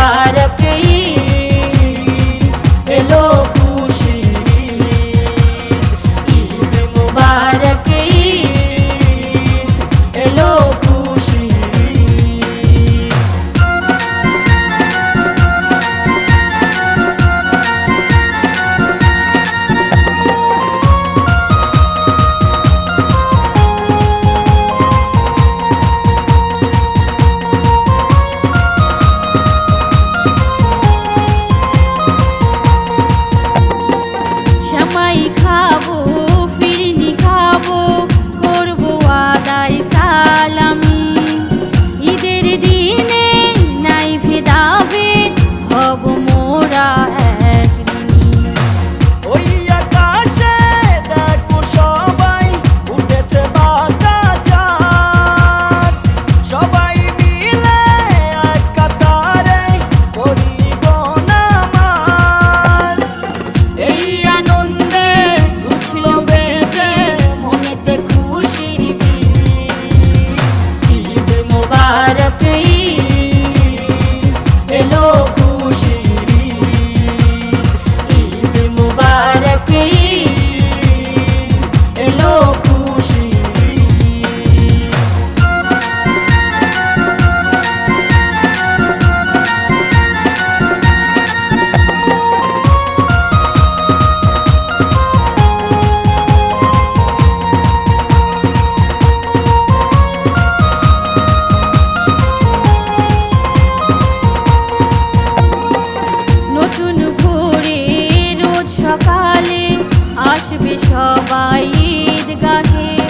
মুবারক ঈদ এলো খুশির ঈদ, ঈদ মুবারক ঈদ এলো খুশির ঈদ। সেমাই খাবো, ফিরনি খাবো, করবো আদায় সালামি। ঈদের দিনে নাই ভেদাভেদ, হব মোরা এক ঋণী। ওই আকাশে দেখো সবাই উঠেছে বাঁকা চাঁদ, সবাই মিলে এক কাতারে পড়িব নামাজ। এই আনন্দে উঠল বেজে মনেতে খুশির বীজ, ঈদ মুবারক ঈদ এলো খুশির ঈদ, ঈদ মুবারক ঈদ এলো খুশির ঈদ। নতুন ভোরে রোজ সকালে আসবে সবাই ঈদগাহে।